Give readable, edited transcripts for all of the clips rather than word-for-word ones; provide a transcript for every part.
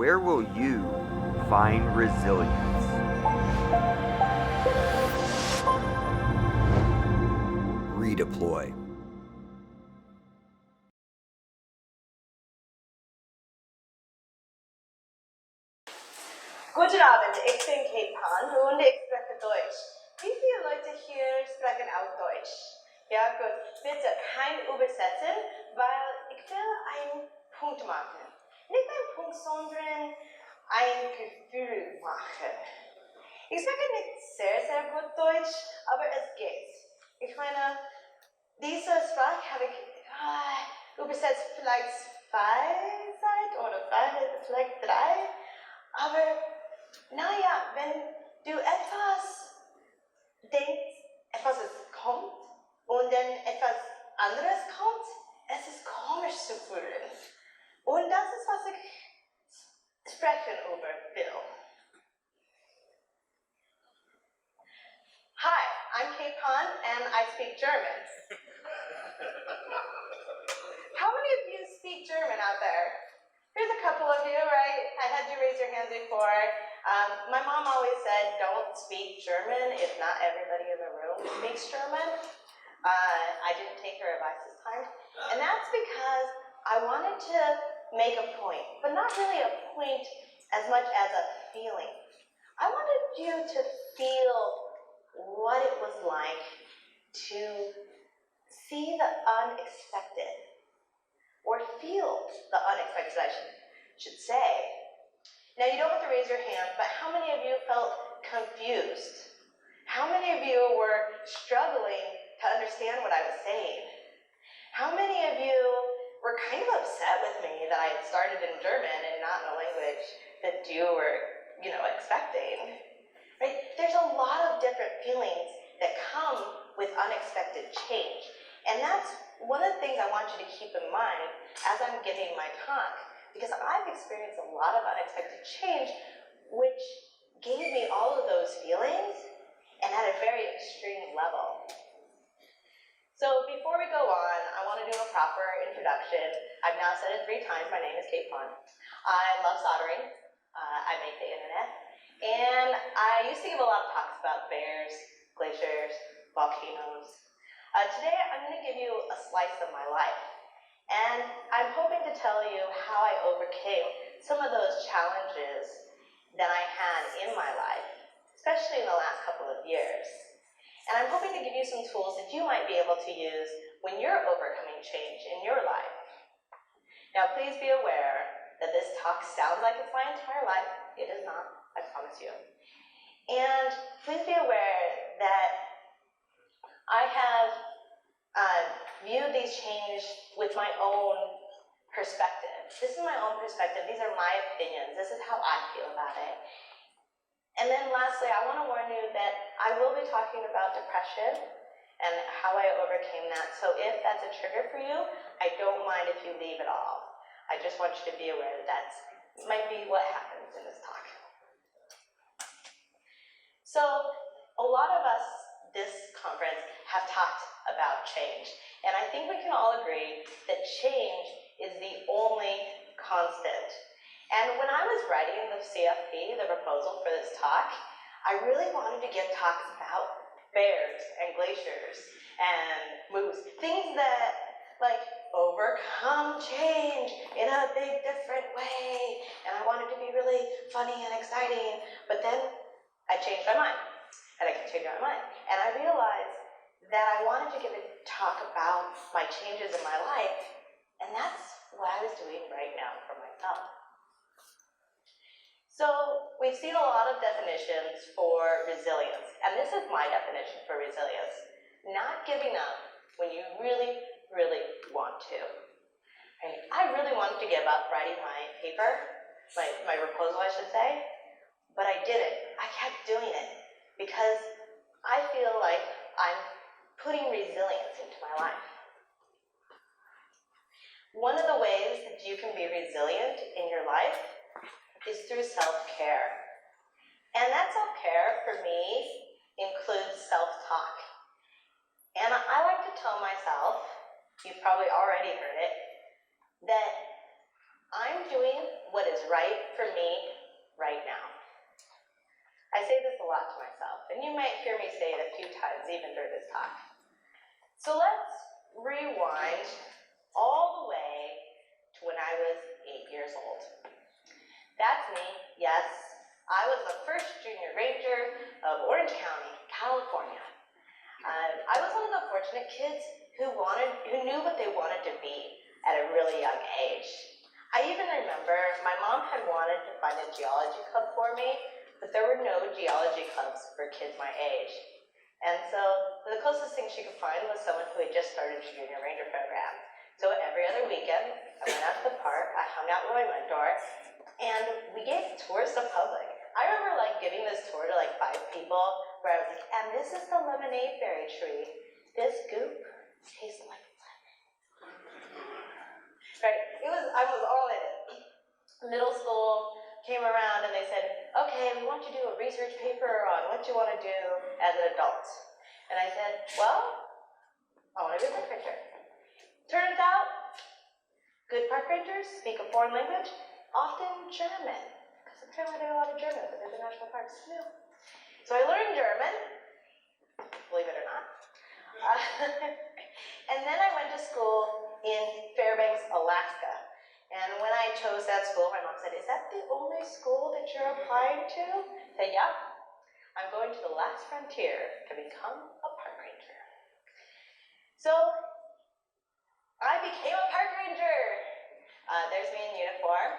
where will you find resilience? REdeploy. Guten Abend, ich bin Kate Pan und ich spreche Deutsch. Wie viele Leute hier sprechen auch Deutsch? Ja, gut. Bitte kein Übersetzen, weil ich will einen Punkt machen. Nicht ein Punkt, sondern ein Gefühl machen. Ich sage nicht sehr gut Deutsch, aber es geht. Ich meine, diese Sprache habe ich übersetzt vielleicht 2 Seiten oder vielleicht 3, aber naja, wenn du etwas denkst, etwas kommt und dann etwas anderes kommt, es ist komisch zu fühlen. Und das ist, was ich sprechen über will. Hi, I'm Kate Pan and I speak German. How many of you speak German out there? There's a couple of you, right? I had you raise your hands before. My mom always said, don't speak German if not everybody in the room speaks German. I didn't take her advice this time. And that's because I wanted to make a point, but not really a point as much as a feeling. I wanted you to feel what it was like to see the unexpected, or feel the unexpected, I should say. Now, you don't have to raise your hand, but how many of you felt confused? How many of you were struggling to understand what I was saying? How many of you were kind of upset with me that I had started in German and not in a language that you were, expecting? Right? There's a lot of different feelings that come with unexpected change. And that's one of the things I want you to keep in mind as I'm giving my talk, because I've experienced a lot of unexpected change, which gave me all of those feelings and at a very extreme level. So before we go on, I want to do a proper introduction. I've now said it 3 times. My name is Kate Pan. I love soldering. I make the internet. And I used to give a lot of talks about bears, glaciers, volcanoes. Today, I'm going to give you a slice of my life. And I'm hoping to tell you how I overcame some of those challenges that I had in my life, especially in the last couple of years. And I'm hoping to give you some tools that you might be able to use when you're overcoming change in your life. Now, please be aware that this talk sounds like it's my entire life. It is not, I promise you. And please be aware that I have viewed these changes with my own perspective. This is my own perspective. These are my opinions. This is how I feel about it. And then lastly, I want to warn you that I will be talking about depression and how I overcame that. So if that's a trigger for you, I don't mind if you leave at all. I just want you to be aware that that might be what happens in this talk. So a lot of us this conference have talked about change. And I think we can all agree that change is the only constant. And when I was writing the CFP, the proposal for this talk, I really wanted to give talks about bears and glaciers and moose, things that overcome change in a big different way. And I wanted to be really funny and exciting, but then I changed my mind, and I continued my mind. And I realized that I wanted to give a talk about my changes in my life, and that's what I was doing right now for myself. So we've seen a lot of definitions for resilience, and this is my definition for resilience: not giving up when you really, really want to. Right? I really wanted to give up writing my paper, my proposal, I should say, but I didn't. I kept doing it because I feel like I'm putting resilience into my life. One of the ways that you can be resilient in your life is through self-care. And that self-care, for me, includes self-talk. And I like to tell myself, you've probably already heard it, that I'm doing what is right for me right now. I say this a lot to myself, and you might hear me say it a few times even during this talk. So let's rewind all the way to when I was 8 years old. That's me, yes. I was the first junior ranger of Orange County, California. I was one of the fortunate kids who knew what they wanted to be at a really young age. I even remember my mom had wanted to find a geology club for me, but there were no geology clubs for kids my age. And so the closest thing she could find was someone who had just started a junior ranger program. So every other weekend, I went out to the park, I hung out with my mentor, and we gave tours to public. I remember giving this tour to 5 people, where I was like, and this is the lemonade berry tree. This goop tastes like lemon. Right? I was all in it. Middle school came around and they said, okay, we want you to do a research paper on what you want to do as an adult. And I said, well, I want to be a park ranger. Turns out, good park rangers speak a foreign language, often German. Because apparently there are a lot of Germans at the national parks too. So I learned German, believe it or not. And then I went to school in Fairbanks, Alaska. And when I chose that school, my mom said, is that the only school that you're applying to? I said, yep. I'm going to the last frontier to become a park ranger. So I became a park ranger. There's me in uniform.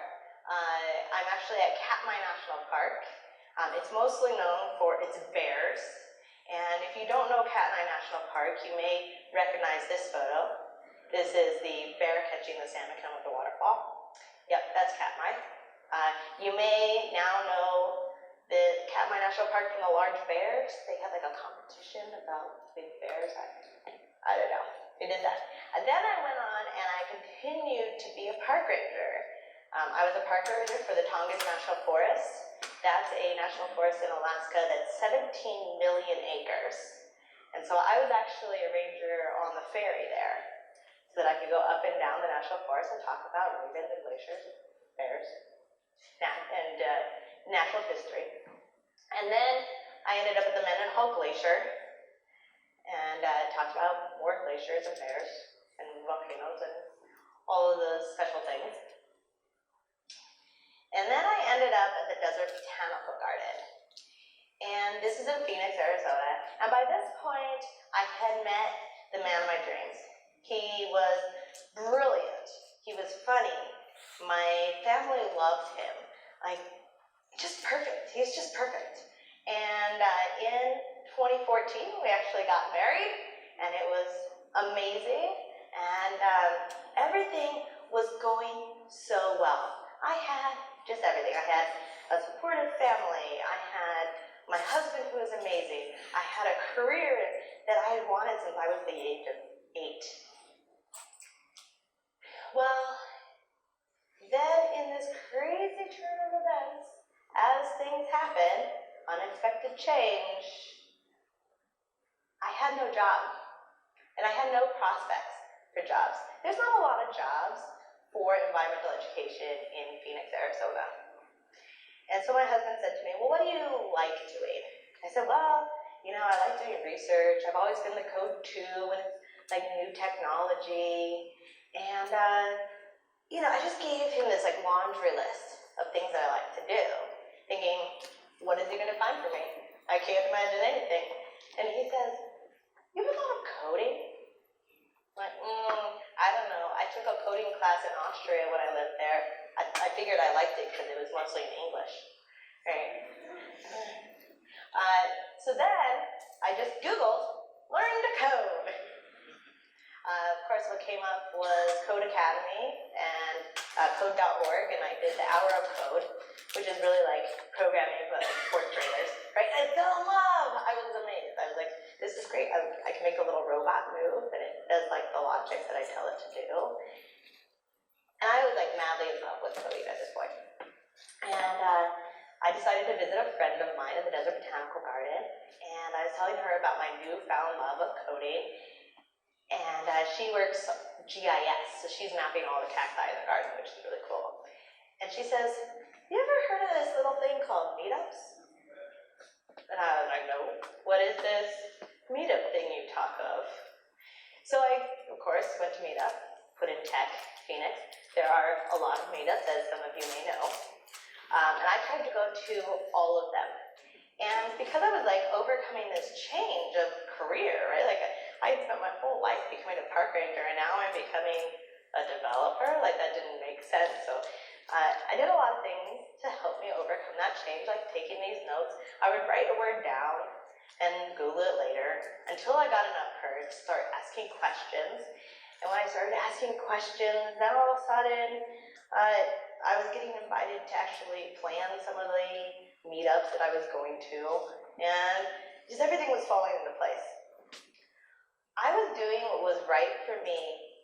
I'm actually at Katmai National Park. It's mostly known for its bears. And if you don't know Katmai National Park, you may recognize this photo. This is the bear catching the salmon come with the waterfall. Yep, that's Katmai. You may now know the Katmai National Park from the large bears. They had a competition about big bears. I don't know. They did that. And then I went on and I continued to be a park ranger. I was a park ranger for the Tongass National Forest. That's a national forest in Alaska that's 17 million acres. And so I was actually a ranger on the ferry there, so that I could go up and down the national forest and talk about ravens and glaciers, bears, and natural history. And then I ended up at the Mendenhall Glacier and talked about more glaciers and bears and volcanoes and all of those special things. And then I ended up at the Desert Botanical Garden. And this is in Phoenix, Arizona. And by this point, I had met the man of my dreams. He was brilliant. He was funny. My family loved him. Just perfect. He's just perfect. And in 2014, we actually got married, and it was amazing. And everything was going so well. I had just everything. I had a supportive family. I had my husband, who was amazing. I had a career that I had wanted since I was the age of 8. Well, then in this crazy turn of events, as things happen, unexpected change, I had no job. And I had no prospects for jobs. There's not a lot of jobs for environmental education in Phoenix, Arizona. And so my husband said to me, well, what do you like doing? I said, well, I like doing research. I've always been the code 2 when it's new technology. And, I just gave him this laundry list of things that I like to do, thinking, what is he going to find for me? I can't imagine anything. And he says, you have a lot of coding? I don't know. I took a coding class in Austria when I lived there. I figured I liked it because it was mostly in English. Right? So then I just Googled, learn to code. Of course, what came up was Code Academy and code.org, and I did the Hour of Code, which is really programming for fourth graders. Right? I fell in love. I was amazed. I was like, this is great. I can make a little robot move, and it does the logic that I tell it to do. And I was madly in love with coding at this point. And I decided to visit a friend of mine in the Desert Botanical Garden, and I was telling her about my newfound love of coding. And she works GIS, so she's mapping all the cacti in the garden, which is really cool. And she says, you ever heard of this little thing called meetups? And I was like, no. What is this meetup thing you talk of? So I, of course, went to meetup, put in tech, Phoenix. There are a lot of meetups, as some of you may know. And I tried to go to all of them. And because I was like overcoming this change of career, right? Like I had spent my whole life becoming a park ranger, and now I'm becoming a developer. Like that didn't make sense. So I did a lot of things to help me overcome that change, like taking these notes. I would write a word down and Google it later until I got enough courage to start asking questions. And when I started asking questions, then all of a sudden, I was getting invited to actually plan some of the meetups that I was going to, and just everything was falling into place. I was doing what was right for me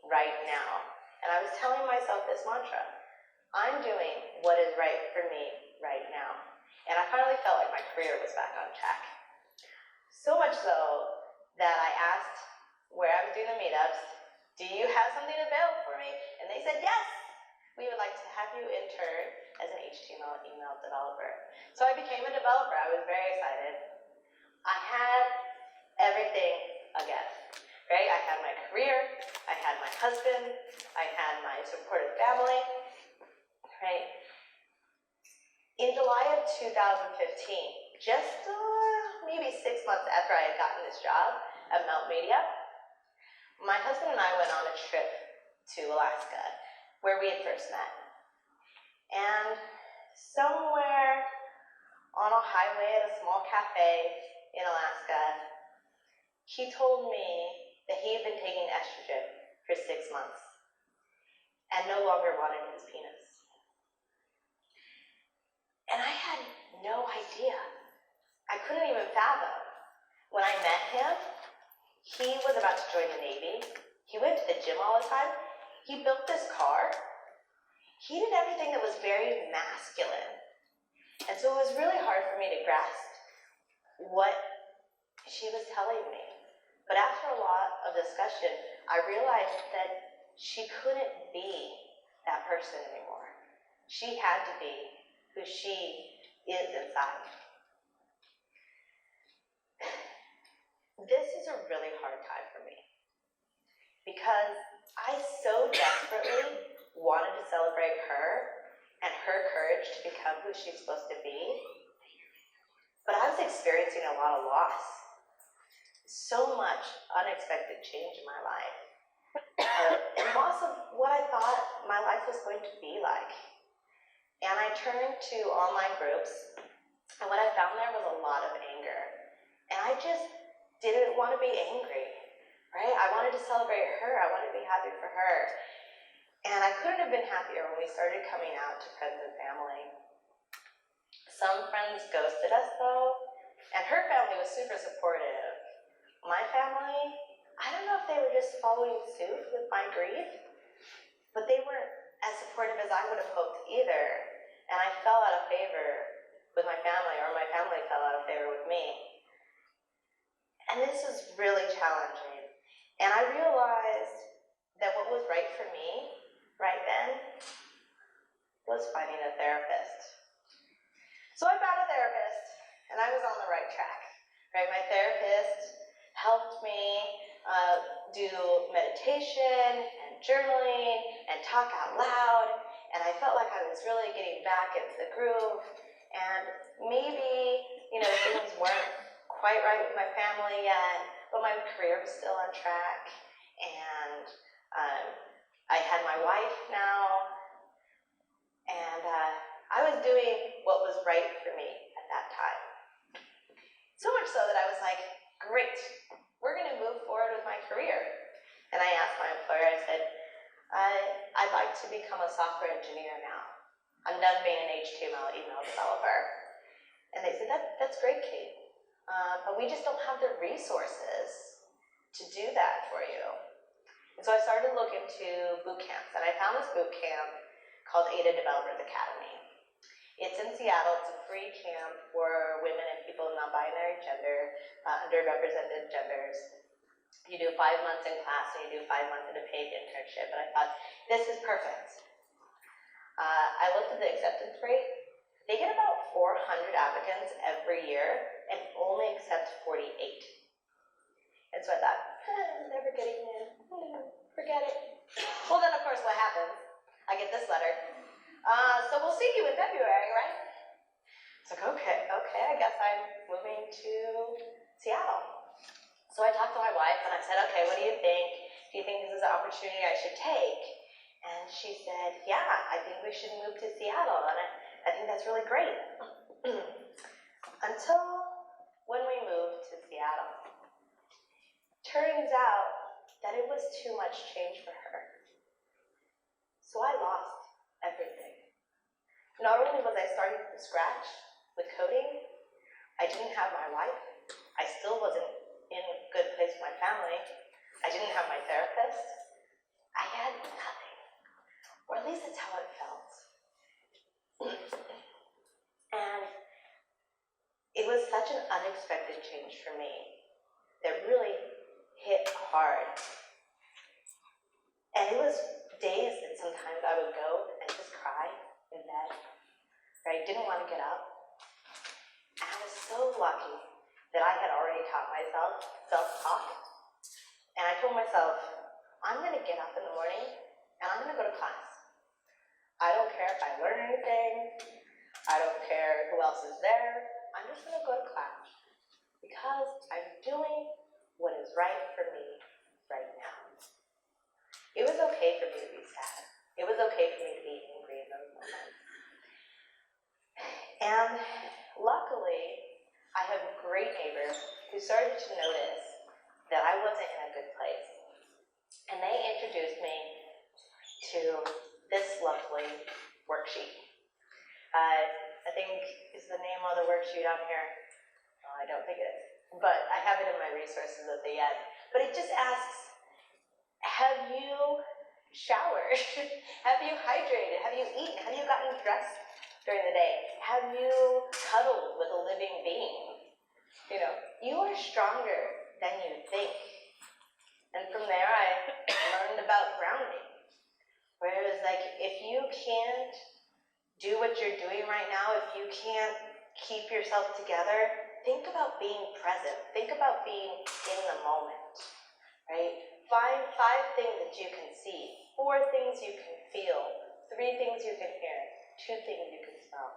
right now, and I was telling myself this mantra: I'm doing what is right for me right now. And I finally felt like my career was back on track. So much so that I asked where I was doing the meetups, do you have something available for me? And they said, yes, we would like to have you intern as an HTML email developer. So I became a developer. I was very excited. I had everything again, right? I had my career, I had my husband, I had my supportive family, right? In July of 2015, just maybe 6 months after I had gotten this job at Melt Media, my husband and I went on a trip to Alaska where we had first met. And somewhere on a highway at a small cafe in Alaska, he told me that he had been taking estrogen for 6 months and no longer wanted his penis. And I had no idea. I couldn't even fathom. When I met him, he was about to join the Navy. He went to the gym all the time. He built this car. He did everything that was very masculine. And so it was really hard for me to grasp what she was telling me. But after a lot of discussion, I realized that she couldn't be that person anymore. She had to be who she is inside. This is a really hard time for me because I so desperately wanted to celebrate her and her courage to become who she's supposed to be, but I was experiencing a lot of loss. So much unexpected change in my life. And loss of what I thought my life was going to be like. And I turned to online groups, and what I found there was a lot of anger. And I just didn't want to be angry, right? I wanted to celebrate her. I wanted to be happy for her. And I couldn't have been happier when we started coming out to friends and family. Some friends ghosted us though, and her family was super supportive. My family, I don't know if they were just following suit with my grief, but they weren't as supportive as I would have hoped either. And I fell out of favor with my family, or my family fell out of favor with me. And this was really challenging. And I realized that what was right for me right then was finding a therapist. So I found a therapist, and I was on the right track. Right? My therapist helped me do meditation and journaling and talk out loud, and I felt like I was really getting back into the groove. And maybe, things weren't quite right with my family yet, but my career was still on track, and I had my wife now, and I was doing what was right for me at that time. So much so that I was like, great, we're going to move forward with my career. And I asked my employer, I said, I'd like to become a software engineer now. I'm done being an HTML email developer. And they said, that's great, Kate. But we just don't have the resources to do that for you. And so I started to look into boot camps, and I found this boot camp called Ada Developers Academy. It's in Seattle. It's a free camp for women and people of non-binary gender, underrepresented genders. You do 5 months in class, and you do 5 months in a paid internship. And I thought, this is perfect. I looked at the acceptance rate. They get about 400 applicants every year and only accept 48. And so I thought, never getting in, forget it. Well, then of course what happens? I get this letter. So we'll see you in February, right? It's like, okay, I guess I'm moving to Seattle. So I talked to my wife and I said, okay, what do you think? Do you think this is an opportunity I should take? And she said, yeah, I think we should move to Seattle, and I think that's really great. Until when we moved to Seattle. Turns out that it was too much change for her. So I lost everything. Not only was I starting from scratch with coding, I didn't have my life. I still wasn't in a good place with my family. I didn't have my therapist. I had nothing. Or at least that's how it felt. And it was such an unexpected change for me that really hit hard. And it was days that sometimes I would go and just cry in bed. Right? Didn't want to get up. And I was so lucky that I had already taught myself self-talk. And I told myself, I'm going to get up in the morning and I'm going to go to class. I don't care if I learn anything. I don't care who else is there. I'm just going to go to class because I'm doing what is right for me right now. It was okay for me to be sad. It was okay for me to be angry in those moments. And luckily, I have great neighbors who started to notice that I wasn't in a good place. And they introduced me to this lovely worksheet. I think is the name of the worksheet on here. I don't think it is, but I have it in my resources at the end. But it just asks, have you showered? Have you hydrated? Have you eaten? Have you gotten dressed during the day? Have you cuddled with a living being? You know, you are stronger than you think. And from there, I learned about grounding. Where it was like, if you can't do what you're doing right now, if you can't keep yourself together, think about being present. Think about being in the moment, right? Find 5 things that you can see, 4 things you can feel, 3 things you can hear, 2 things you can smell,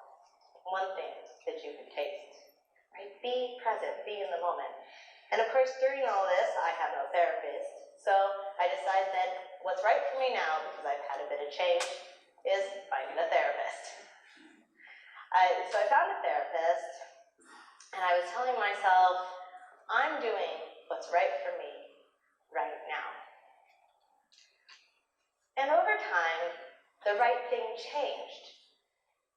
1 thing that you can taste, right? Be present, be in the moment. And of course, during all this, I have no therapist. So I decided that what's right for me now, because I've had a bit of change, is finding a therapist. So I found a therapist, and I was telling myself, I'm doing what's right for me right now. And over time, the right thing changed.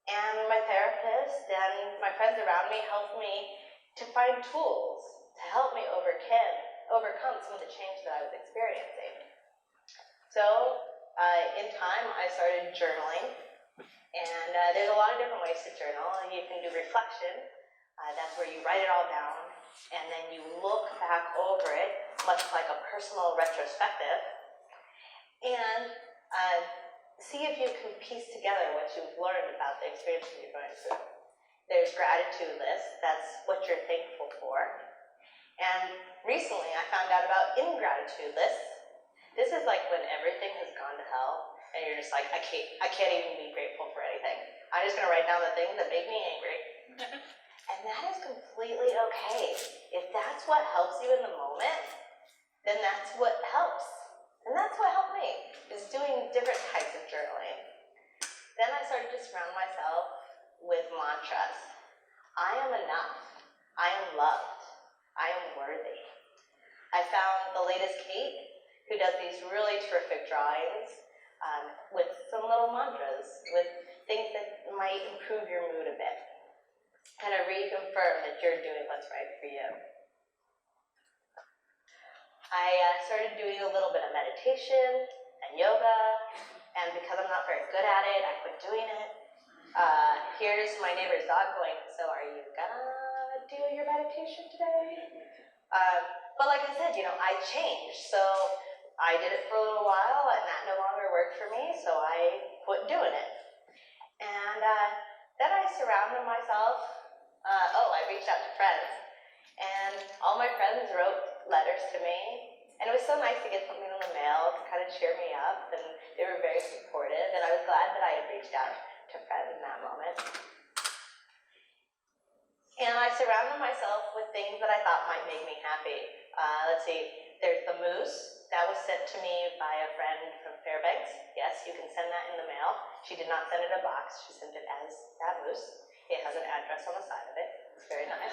And my therapist and my friends around me helped me to find tools to help me overcome some of the change that I was experiencing. So in time, I started journaling. And there's a lot of different ways to journal. You can do reflection. That's where you write it all down, and then you look back over it, much like a personal retrospective, and see if you can piece together what you've learned about the experience that you're going through. There's gratitude lists. That's what you're thankful for. And recently, I found out about ingratitude lists. This is like when everything has gone to hell, and you're just like, I can't even be grateful for anything. I'm just gonna write down the things that make me angry. And that is completely okay. If that's what helps you in the moment, then that's what helps. And that's what helped me, is doing different types of journaling. Then I started to surround myself with mantras. I am enough. I am loved. I am worthy. I found the latest Kate, who does these really terrific drawings with some little mantras, with things that might improve your mood a bit. Kind of reconfirm that you're doing what's right for you. I started doing a little bit of meditation and yoga, and because I'm not very good at it, I quit doing it. Here's my neighbor's dog going, so are you gonna do your meditation today? But like I said, I changed, so I did it for a little while, and that no longer worked for me, so I quit doing it. And then I surrounded myself. I reached out to friends. And all my friends wrote letters to me. And it was so nice to get something in the mail to kind of cheer me up. And they were very supportive. And I was glad that I had reached out to friends in that moment. And I surrounded myself with things that I thought might make me happy. Let's see, there's the moose that was sent to me by a friend from Fairbanks. Yes, you can send that in the mail. She did not send it in a box, she sent it as that moose. It has an address on the side of it. It's very nice.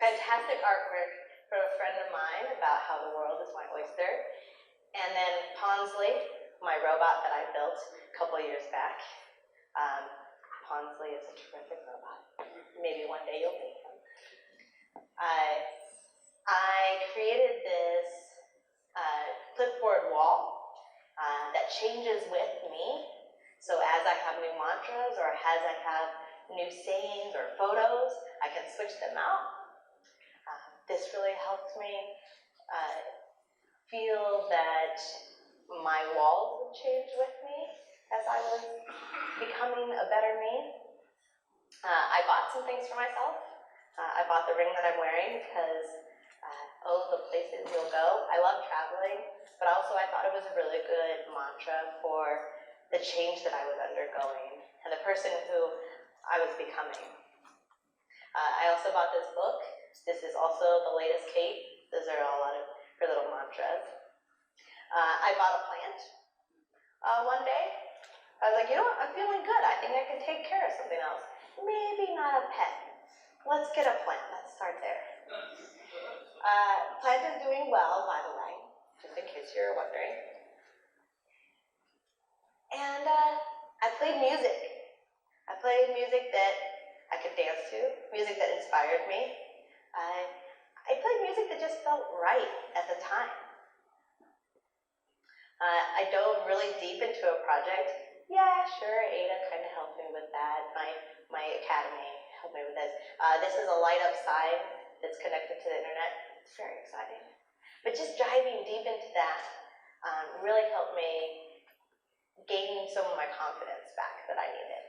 Fantastic artwork from a friend of mine about how the world is my oyster. And then Ponsly, my robot that I built a couple years back. Ponsly is a terrific robot. Maybe one day you'll meet him. I created this clipboard wall that changes with me. So as I have new mantras or as I have new sayings or photos, I can switch them out. This really helped me feel that my walls would change with me as I was becoming a better me. I bought some things for myself. I bought the ring that I'm wearing because, the places you'll go. I love traveling, but also I thought it was a really good mantra for the change that I was undergoing and the person who I was becoming. I also bought this book. This is also the latest Kate. Those are a lot of her little mantras. I bought a plant one day. I was like, you know what, I'm feeling good. I think I can take care of something else. Maybe not a pet. Let's get a plant. Let's start there. Plant is doing well, by the way, just in case you're wondering. And I played music. I played music that I could dance to, music that inspired me. I played music that just felt right at the time. I dove really deep into a project. Yeah, sure, Ada kind of helped me with that. My academy helped me with this. This is a light-up sign that's connected to the internet. It's very exciting. But just diving deep into that really helped me gain some of my confidence back that I needed.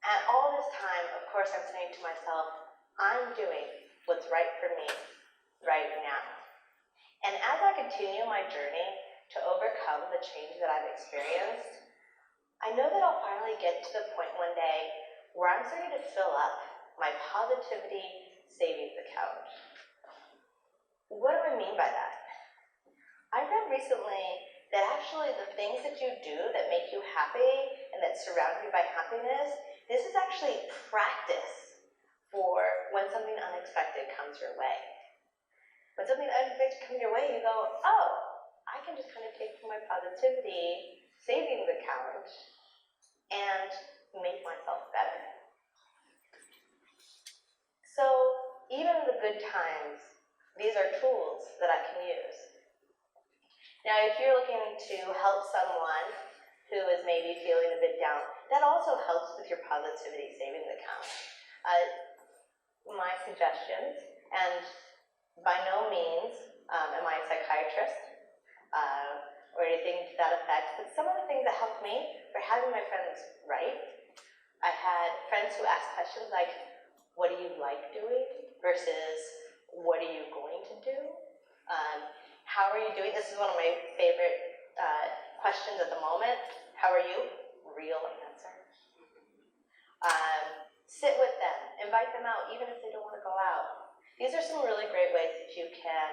And all this time, of course, I'm saying to myself, I'm doing what's right for me right now. And as I continue my journey to overcome the change that I've experienced, I know that I'll finally get to the point one day where I'm starting to fill up my positivity savings account. What do I mean by that? I read recently that actually the things that you do that make you happy and that surround you by happiness, this is actually practice for when something unexpected comes your way. When something unexpected comes your way, you go, oh, I can just kind of take from my positivity savings account and make myself better. So even in the good times, these are tools that I can use. Now, if you're looking to help someone who is maybe feeling a bit down, that also helps with your positivity savings account. My suggestions, and by no means am I a psychiatrist or anything to that effect, but some of the things that helped me for having my friends write, I had friends who asked questions like, what do you like doing versus what are you going to do? How are you doing? This is one of my favorite questions at the moment. How are you? Real answer. Sit with them. Invite them out, even if they don't want to go out. These are some really great ways that you can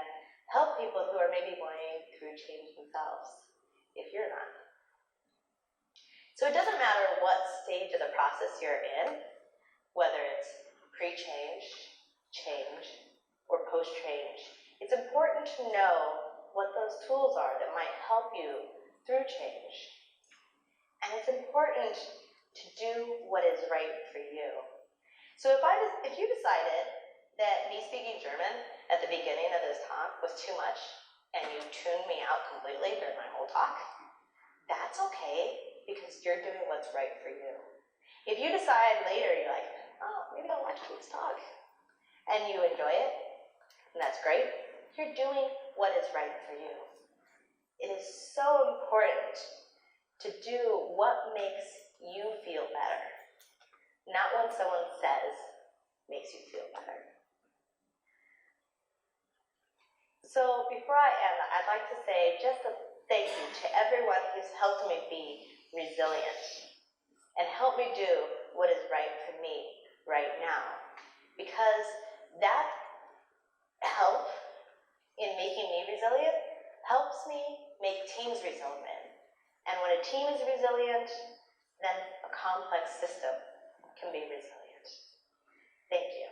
help people who are maybe going through change themselves, if you're not. So it doesn't matter what stage of the process you're in, whether it's pre-change, change, or post-change. It's important to know what those tools are that might help you through change. And it's important to do what is right for you. So if you decided that me speaking German at the beginning of this talk was too much, and you tuned me out completely during my whole talk, that's okay, because you're doing what's right for you. If you decide later, you're like, oh, maybe I'll watch Kate's talk, and you enjoy it, and that's great, you're doing what is right for you. It is so important to do what makes you feel better, not what someone says makes you feel better. So before I end, I'd like to say just a thank you to everyone who's helped me be resilient and help me do what is right for me right now. Because that help in making me resilient helps me make teams resilient. And when a team is resilient, then a complex system can be resilient. Thank you.